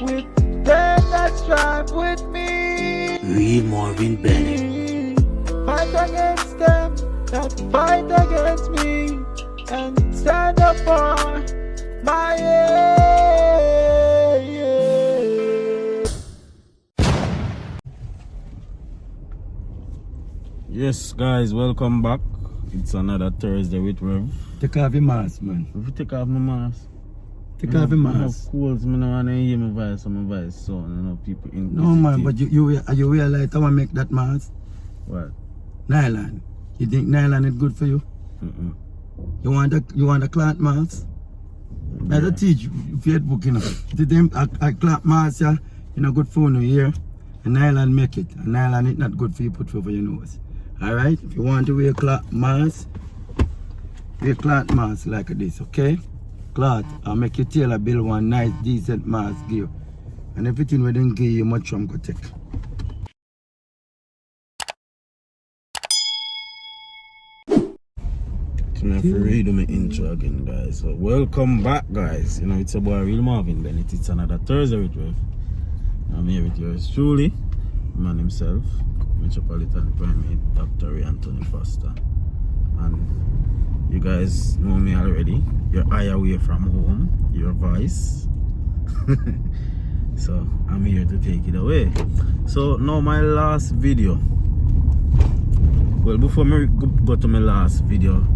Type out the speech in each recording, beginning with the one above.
with them that strive with me. Real Marvin Bennett. Fight against them that fight against me, and stand up for my Yes, guys, welcome back. It's another Thursday with Rev. Take off your mask, man. If you take off my mask, Take off your mask. Of course, I don't want to hear my voice or my voice, so I know people in. No, man, but you realize how I make that mask? What? Nylon. You think nylon is good for you? You want a cloth mask? Yeah. I teach you Facebook, you know. To them, a cloth mask, yeah, you know, good for your ear. And nylon make it. And nylon is not good for you put over your nose. Alright? If you want to wear cloth mask, wear cloth mask like this, okay? Cloth. I'll make you tailor build one nice, decent mask give you. And everything we didn't give you, much from go take. So I have to read my intro again, guys. So welcome back, guys. You know, it's a boy, Real Marvin Bennett. It's another Thursday with Rev. I'm here with yours truly, man himself, Metropolitan Primate, Dr. Anthony Foster. And you guys know me already. Your eye away from home, your voice. So I'm here to take it away. So now my last video. Well, before I go to my last video,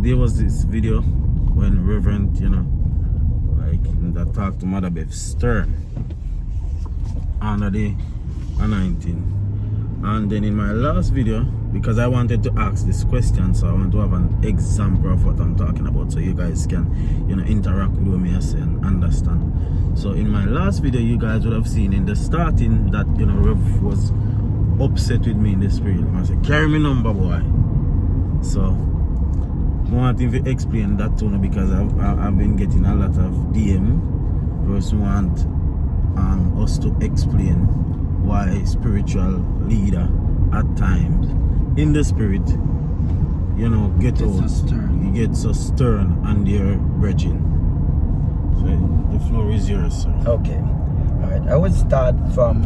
there was this video when Reverend, you know, like that talked to Mother Beth Stern under the anointing. And then in my last video, because I wanted to ask this question, so I want to have an example of what I'm talking about, so you guys can, you know, interact with me and understand. So in my last video, you guys would have seen in the starting that, you know, Rev was upset with me in the spirit. I said, carry me number, boy. So I want him to explain that to me, because I've been getting a lot of DM. First want us to explain why spiritual leader at times in the spirit, you know, get so stern and their brethren. So the floor is yours, sir. Okay. Alright, I would start from,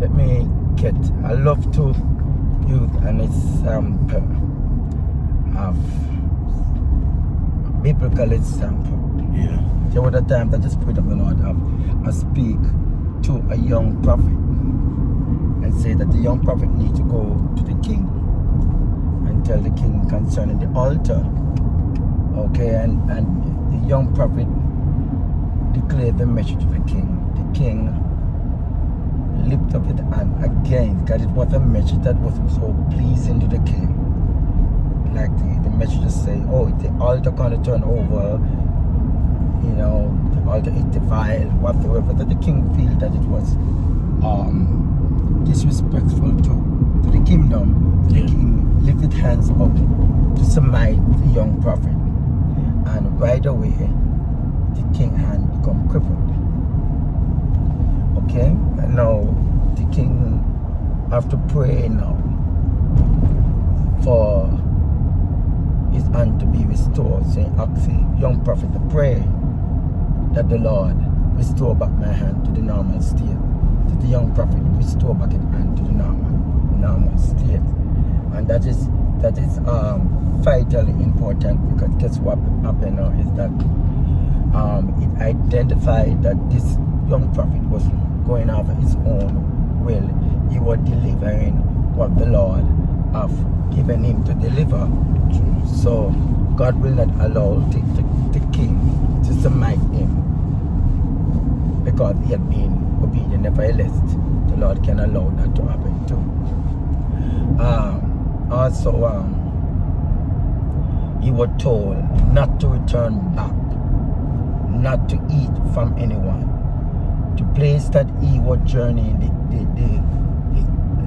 let me get, I love to use an example of a biblical example. Yeah. There were the times that the Spirit of the Lord I speak to a young prophet and say that the young prophet needs to go to the king and tell the king concerning the altar. Okay, and the young prophet declared the message to the king. The king lifted up his hand again, because it was a message that was so pleasing to the king. Like the message just say, oh, the altar gonna turn over, you know, the altar is defiled, whatsoever, that the king feel that it was disrespectful to the kingdom. The king lifted hands up to smite the young prophet, and right away the king's hand become crippled. Okay, and now the king have to pray now for his hand to be restored. So he asked the young prophet to pray that the Lord restore back my hand to the normal state. That the young prophet restore back his hand to the normal state. And that is vitally important, because guess what happened now is that it identified that this young prophet was going after his own will. He was delivering what the Lord have given him to deliver. So God will not allow the king to smite him, because he had been obedient. Nevertheless, the Lord can allow that to happen too. Also, he was told not to return back, not to eat from anyone. The place that he was journeying,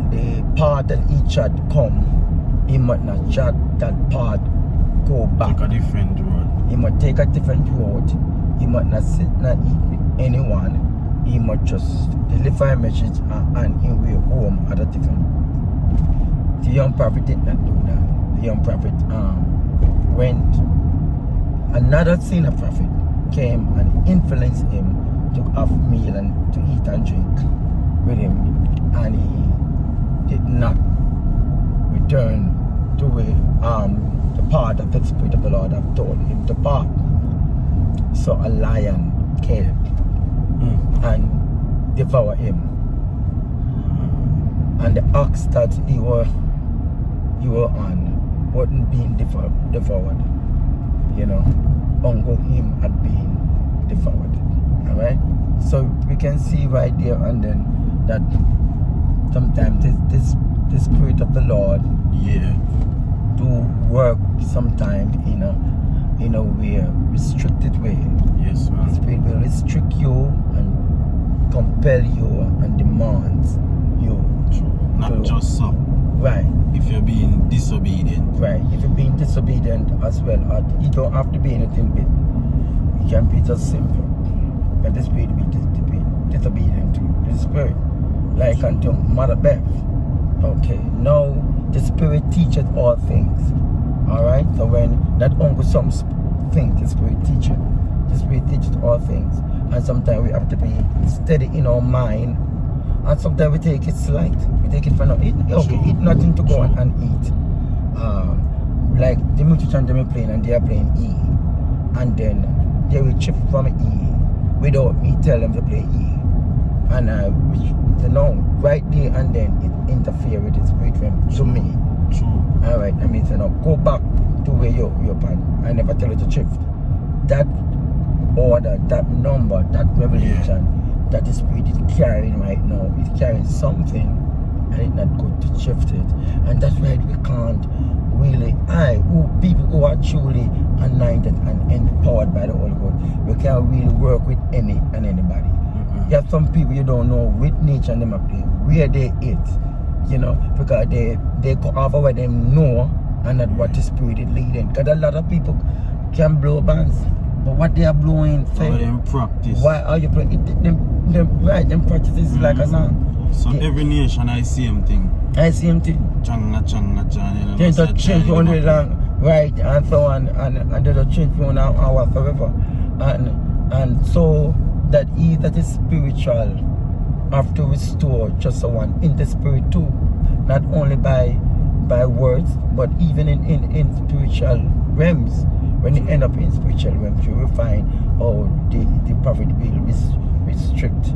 the path that he had come, he might not jot that path, go back. Take a different road. He might take a different road. He might not sit, not eat with anyone. He might just deliver a message and he will home at a different road. The young prophet did not do that. The young prophet went another senior prophet came and influenced him to have meal and to eat and drink with him, and he did not return to the path that the Spirit of the Lord have told him to path. So a lion came and devoured him, and the ox that he were on wasn't being devoured. You know, uncle him had been devoured. Alright? So we can see right there and then that sometimes this Spirit of the Lord do work sometime in a way, restricted way. Yes, man. The Spirit will restrict you and compel you and demands you. Not just so. Right. If you're being disobedient. Right. If you're being disobedient as well, you don't have to be anything big. You can be just simple. But the Spirit will be disobedient to the Spirit. Like unto Mother Beth. Okay. Now the Spirit teacheth all things. Alright? So when that uncle some things, the Spirit teacheth. The Spirit teacheth all things. And sometimes we have to be steady in our mind. And sometimes we take it slight. We take it for nothing. Okay, eat nothing to go and eat. Like the musicians they playing and they are playing E. And then they will shift from E without me tell them to play E. And right there and then it interfere with the Spirit realm to me. Alright, I mean, go back to where you're pan. I never tell you to shift. That order, that number, that revelation, that the Spirit is carrying right now, is carrying something, and it's not good to shift it. And that's why we can't really, people who are truly anointed and empowered by the Holy Ghost, we can't really work with any and anybody. You have some people you don't know which nature and them up there, where they is, you know, because they go off where them know and not what the Spirit is leading. Because a lot of people can blow bands, but what they are blowing, say, them practice. Why are you playing? Them practice is like a song. So every nation I see him thing. I see him thing. Changa, you know. They just change one day long, right, and so on, and they just change one hour forever. And so that he that is spiritual have to restore just someone in the spirit too. Not only by words, but even in spiritual realms. When you end up in spiritual realms, you will find the prophet will restrict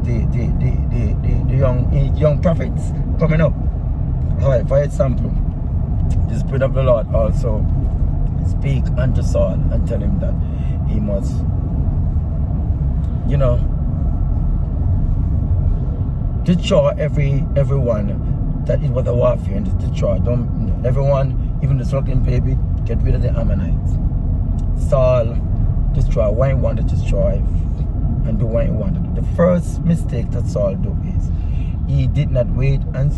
the young prophets coming up. Alright, for example, the Spirit of the Lord also speak unto Saul and tell him that he must, destroy everyone that it was a warfare and destroy. Everyone, even the struggling baby, get rid of the Ammonites. Saul destroy what he wanted to destroy and do what he wanted to do. The first mistake that Saul do is he did not wait on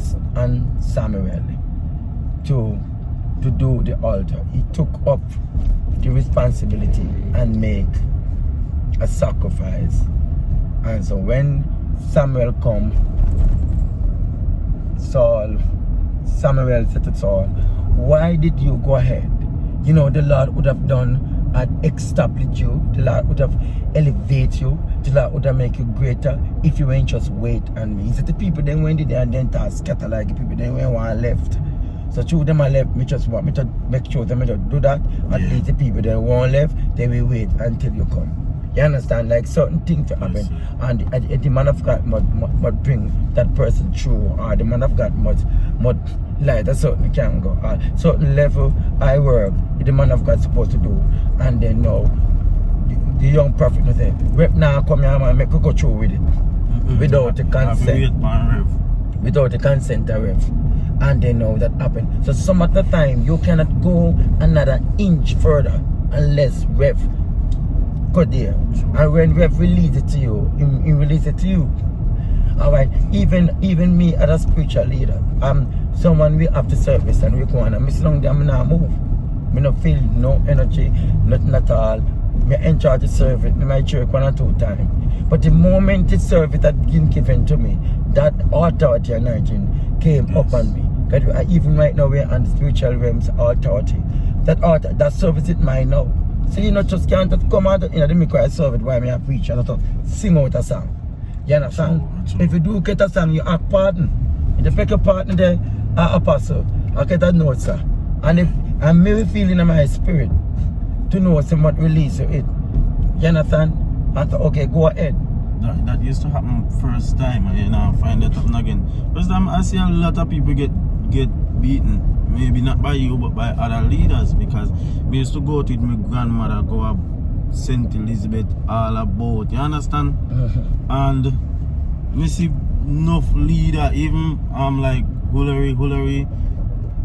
Samuel to do the altar. He took up the responsibility and make a sacrifice. And so when Samuel come, Samuel said to Saul, why did you go ahead? The Lord would have done and established you. The Lord would have elevated you. The Lord would have made you greater if you ain't just wait on me. He said the people then went there and then scatter like the people then went one left. So two of them are left, me just want me to make sure them just do that. At least the people that one left, they will wait until you come. You understand? Like certain things to happen. Yes, and the man of God must bring that person through, or the man of God must light a certain can go. Certain level I work, the man of God supposed to do. And then now the young prophet will say, Rep now come here and make you go through with it. Without the consent. Without the consent of Rev. And they know that happened. So some of the time you cannot go another inch further unless Rev go there. And when Rev release it to you, he release it to you. Alright, even me as a spiritual leader, someone we have the service and we go on and me sit down there, I not move. Me not feel no energy, nothing at all. Me enjoy the service, me might church 1 or 2 times. But the moment the service that been given to me, that authority anointing came up on me. Even right now we're on the spiritual realms authority. that service it mine now. So you know just can't just come out, you know, me cry serve it while me I preach and not sing out a song. You understand? True. If you do get a song, you ask pardon. If you pick a partner there, apostle, I get a note, sir. And if I'm maybe feeling in my spirit to know what release it. You understand? And so, okay, go ahead. That used to happen first time, and you know, find that happen again. First time I see a lot of people get beaten. Maybe not by you, but by other leaders, because we used to go to my grandmother, go up St. Elizabeth, all about, you understand? And we see enough leader, even like Hillary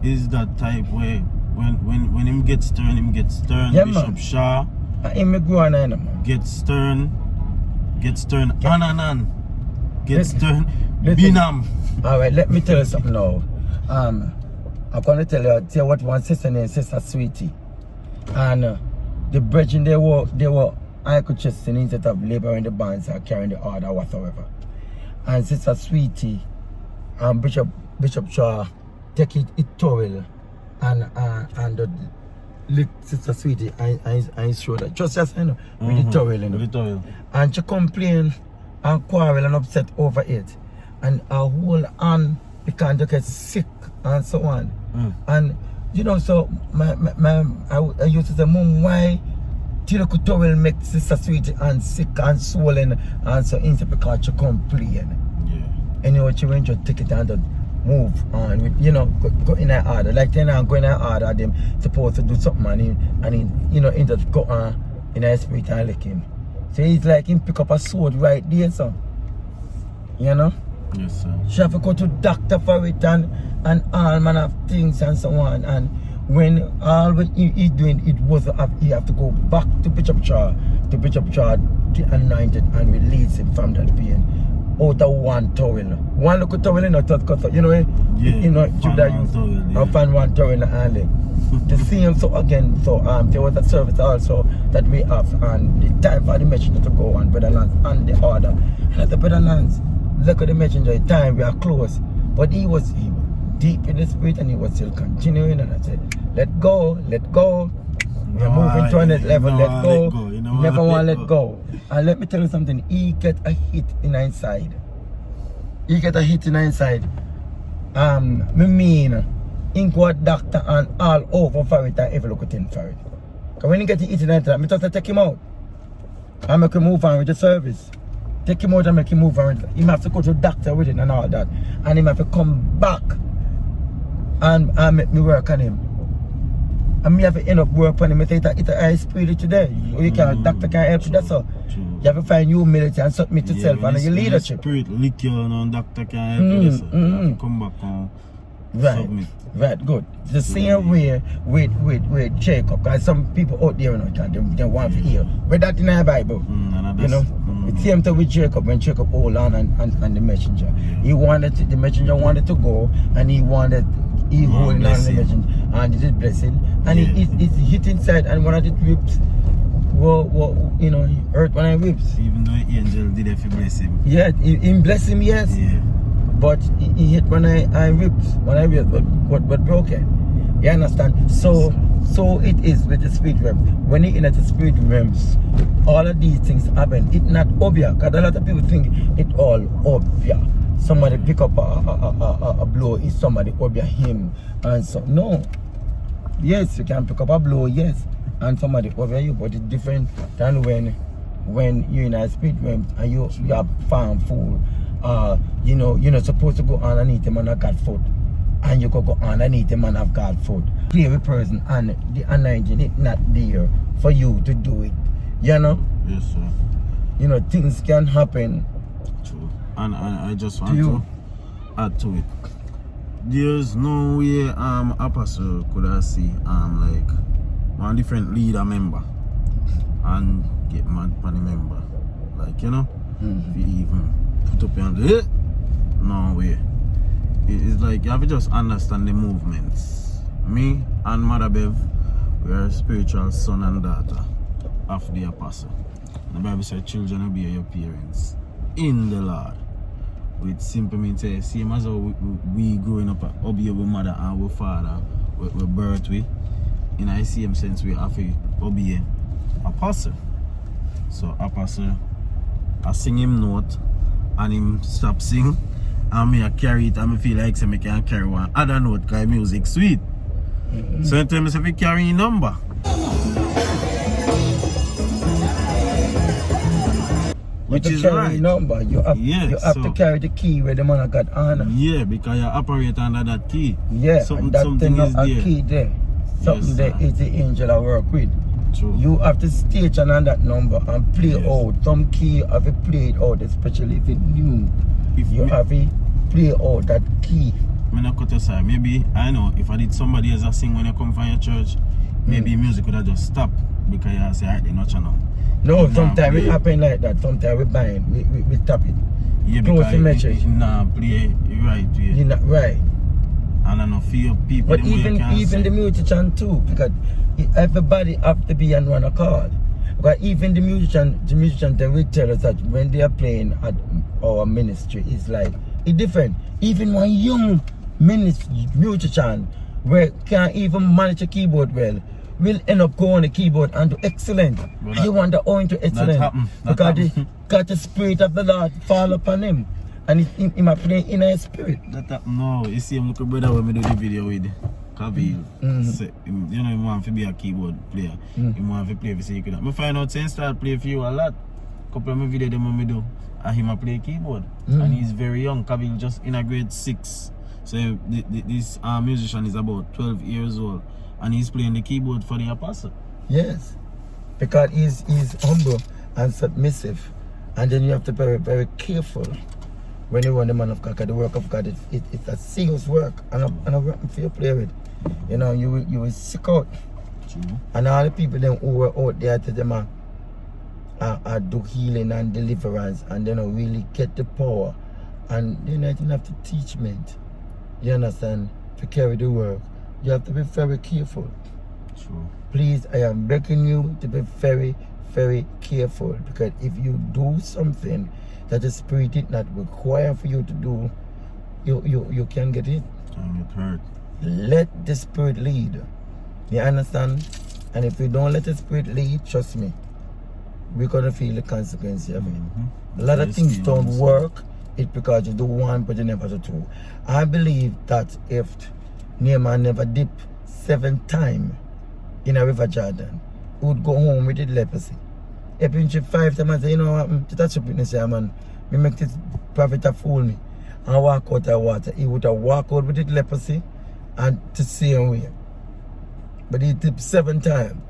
is that type where when him gets stern, Yeah, Bishop man. Shaw get stern, get stern. Binam. Alright, let me tell you something now. I'm gonna tell you what one sister named Sister Sweetie. And the brethren they were I could just instead of laboring the bands or carrying the order whatsoever. And Sister Sweetie and Bishop Shaw take it towel and the Sister Sweetie I show that just as you know with the towel, you know. With the towel. And she complain and quarrel and upset over it. And her whole hand because they get sick and so on. And you know, so I used to say, Mom, why Tilo Towel make Sister Sweetie and sick and swollen and so into because she complain. Yeah. Anyway, she went to take it and to move on with, you know, go in her order. Like then I'm going in her order, them supposed to do something and he you know, in just go on in her spirit and lick him. So he's like him pick up a sword right there, so you know? Yes, sir. She have to go to doctor for it and all manner of things and so on. And when all what he's doing, it was he have to go back to Bishop Shaw, the anointed, and release him from that pain. Out of one towel. One little towel in a third, you know, you know, Judah used to find one towel in the alley. The same, so again, so there was a service also that we have, and the time for the messenger to go on Brother Lance and the order. And at the Brother Lance, look at the messenger, the time we are close. But he was deep in the spirit and he was still continuing, and I said, let go. We're moving to another level, let go. You never want to let go. And let me tell you something, he get a hit in the inside. Me mean, he go a doctor and all over for it and every look thing for it. Because when he get the hit in the inside, I just take him out. I make him move on with the service. Take him out and make him move on. He have to go to the doctor with it and all that. And he have to come back and make me work on him. And me have to end up work on him. I say it's a high spirit today. You can doctor can help you, that's all. You have to find humility and submit to self and your leadership. Spirit lick you and doctor can help you, that's all. You have to come back and submit. Right, good. The same way with Jacob, because some people out there, you know, they want to hear. But that's in the Bible. You know, the same thing with Jacob, when Jacob hold on and the messenger. The messenger wanted to go, and he holding on the messenger, and it is blessing. And it hit inside, and one of the whips, you know, he hurt one of the whips. Even though the angel did have to bless him. Yeah, he bless him, yes. Yeah. But he hit when I ripped, but broken. You understand? So it is with the spirit realm. When you're in the spirit realms, all of these things happen. It's not obvious, because a lot of people think it's all obvious. Somebody pick up a blow, is somebody obvious him, and so no. Yes, you can pick up a blow, yes, and somebody over you, but it's different than when you're in a spirit realm and you are farm fool. You know, you're not supposed to go underneath the man of God foot, and you could go underneath the man of God foot. Clear a person, and the anointing is not there for you to do it. You know? Yes, sir. You know, things can happen. True. And I just want to add to it. There's no way apostle could have see like one different leader member and get mad for the member. Like, you know, if you even put up your hand, no way. It's like you have to just understand the movements. Me and Mother Bev, we are spiritual son and daughter of the apostle. The Bible says children obey your parents in the Lord. Which simply means same as how we growing up obey our mother and our father, we birth with. in the same sense we have to obey apostle. So apostle, I sing him note and him stop sing and me I carry it and me feel like say me can carry one other note because music sweet. So you tell me if you carry a number. Which is right. Number. You have to carry the key where the man of God honor. Yeah, because you operate under that key. Yeah, something is a there. Key there. Something there is the angel I work with. True. You have to station on that number and play out. Some key have to play it out, especially if it's new. You have to play out that key. I'm not cut aside. Maybe, I know, if I did somebody else a sing when you come from your church, maybe music would have just stopped because you say, alright, they're not channel. No, sometimes it happen like that. Sometimes we bind, we tap it. Yeah, close the because message. Play right way. You're not right. And I know few people. But even the musician too, because everybody have to be on one accord. But even the musician they will tell us that when they are playing at our ministry, it's like it's different. Even one young musician where can't even manage a keyboard well will end up going on the keyboard and do excellent. You wonder how into excellent because he got the spirit of the Lord fall upon him. And he might play in a spirit. No, you see him look a brother when we do the video with Kavil. You know, he want to be a keyboard player. He want to play for secret. I find out saying start play for you a lot. Couple of my video them we do. And him a play keyboard. And he's very young. Kavil just in a grade 6. So this musician is about 12 years old. And he's playing the keyboard for the apostle. Yes. Because he's humble and submissive. And then you have to be very, very careful when you run the man of God, because the work of God it's a serious work and a work for you play with. You know, you will seek out. True. And all the people then who were out there to them are do healing and deliverance and they don't really get the power. And they don't have to teachment. You understand? To carry the work. You have to be very careful. True. Please, I am begging you to be very, very careful, because if you do something that the spirit did not require for you to do, you can get it. And it hurt. Let the spirit lead. You understand? And if you don't let the spirit lead, trust me, we're gonna feel the consequence of it. A lot of things don't work. It's because you do one but you never do two. I believe that if Naaman never dipped 7 times in a river Jordan, he would go home with the leprosy. If he did 5 times and say, you know what, to touch up with me, say, man, we make this prophet a fool me and walk out of water. He would have walked out with the leprosy and to same way. But he dipped 7 times.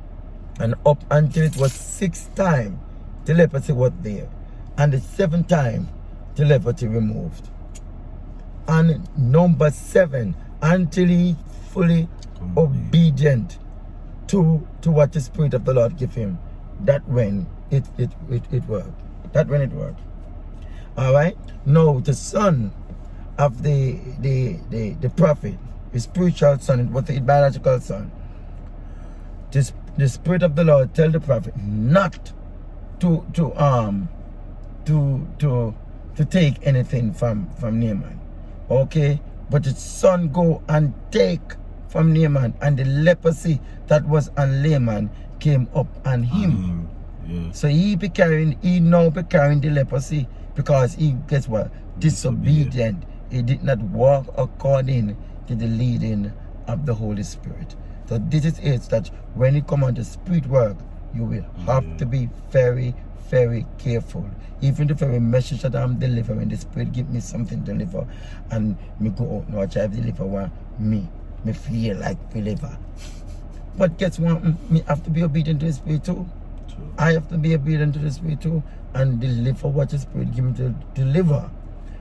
And up until it was 6 times, the leprosy was there. And the 7th time, the leprosy removed. And number 7, until he fully obedient to what the Spirit of the Lord gave him. That when it worked. That when it worked. Alright? Now the son of the prophet, his spiritual son, it was his biological son. The Spirit of the Lord tell the prophet not to take anything from Naaman. Okay? But his son go and take from Naaman, and the leprosy that was on Naaman came up on him. Yeah. So he now be carrying the leprosy because he, guess what? Disobedient. He did not walk according to the leading of the Holy Spirit. So this is it, that when it comes on the spirit work, you will have to be very, very careful. Even the very message that I'm delivering, the Spirit give me something to deliver, and me go out now I try to deliver what me feel like deliver. But guess what? Me have to be obedient to the Spirit too. True. I have to be obedient to the Spirit too and deliver what the Spirit give me to deliver.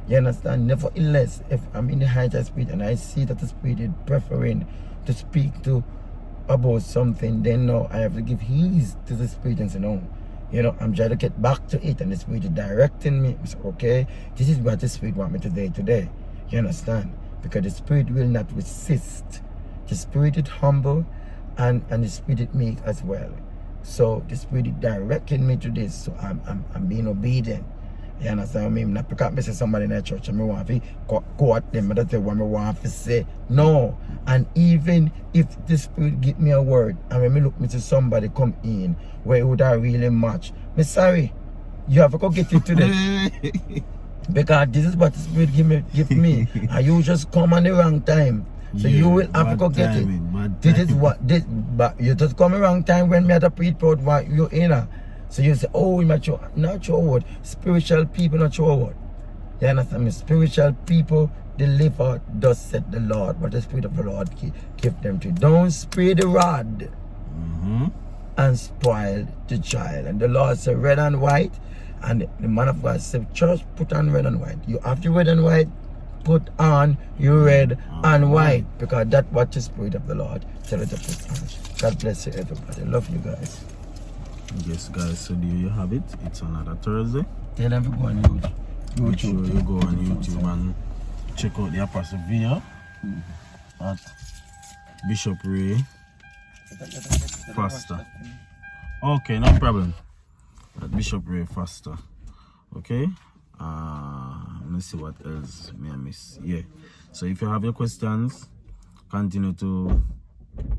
You understand? Nevertheless, if I'm in the height of Spirit and I see that the Spirit is preferring to speak to about something, then no, I have to give heed to the Spirit and say no. You know, I'm trying to get back to it, and the Spirit is directing me. Say, okay, this is what the Spirit want me to do today. You understand? Because the Spirit will not resist. The Spirit is humble, and the Spirit is meek as well. So the Spirit is directing me to this. So I'm being obedient. You understand what I mean? Not because I say somebody in the church and I want to go at them, I don't say what I want to say. No. And even if the Spirit give me a word and when me look me to somebody come in where it would have really match, me sorry, you have to go get it today. Because this is what the Spirit give me. And you just come on the wrong time. So you will have to go get it. This is what this, but you just come wrong time when me at a preach about what you in. So you say, oh, we not sure what. Spiritual people not sure what. You understand me? Spiritual people deliver, thus said the Lord. But the Spirit of the Lord give them to. Don't spray the rod and spoil the child. And the Lord said red and white. And the man of God said, church, put on red and white. You have to red and white. Put on your red and white, because that's what the Spirit of the Lord tell you to put on. God bless you, everybody. Love you guys. Yes, guys, so there you have it. It's another Thursday. Tell them to go on YouTube. Make sure you go on YouTube and check out the Apostle video at Bishop Ray Foster. Okay, no problem. At Bishop Ray Foster. Okay. Let's see what else may I miss. Yeah. So if you have your questions, continue to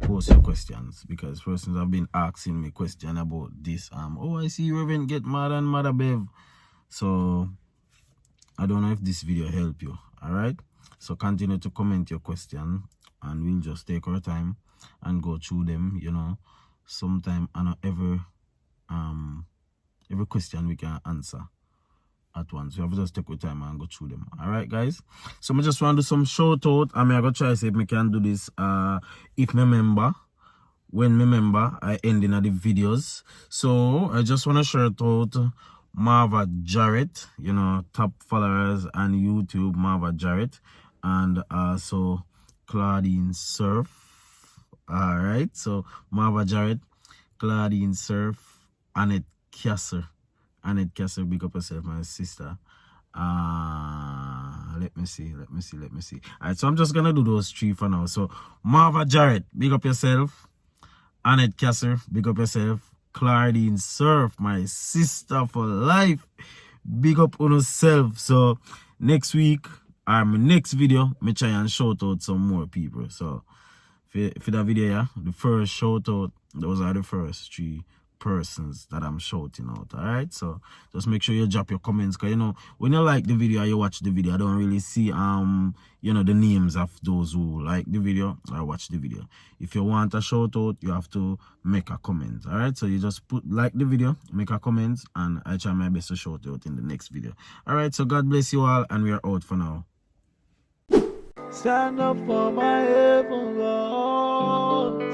post your questions, because persons have been asking me questions about this. Oh, I see Reverend get mad and Mother Bev. So I don't know if this video help you. Alright. So continue to comment your question and we'll just take our time and go through them, you know. Sometime and every question we can answer at once. We have to just take our time and go through them. Alright, guys. So I just want to do some shout out. I'm gonna try to see if I can do this if me member. When me member, I end in the videos. So I just want to shout out Marvin Jarrett, you know, top followers on YouTube, Marvin Jarrett, and also Claudine Surf. Alright, so Marvin Jarrett, Claudine Surf, Annette Kasser. Annette Kasser, big up yourself, my sister. Let me see. Alright, so I'm just gonna do those three for now. So Marva Jarrett, big up yourself. Annette Kasser, big up yourself. Claudine Surf, my sister for life, big up on yourself. So next week, next video, me try and shout out some more people. So for that video, yeah, the first shout out, those are the first three persons that I'm shouting out. Alright, so just make sure you drop your comments, because you know when you like the video or you watch the video, I don't really see you know, the names of those who like the video or watch the video. If you want a shout out, you have to make a comment. Alright, so you just put like the video, make a comment, and I try my best to shout out in the next video. Alright, so God bless you all, and we are out for now. Stand up for my heaven, Lord.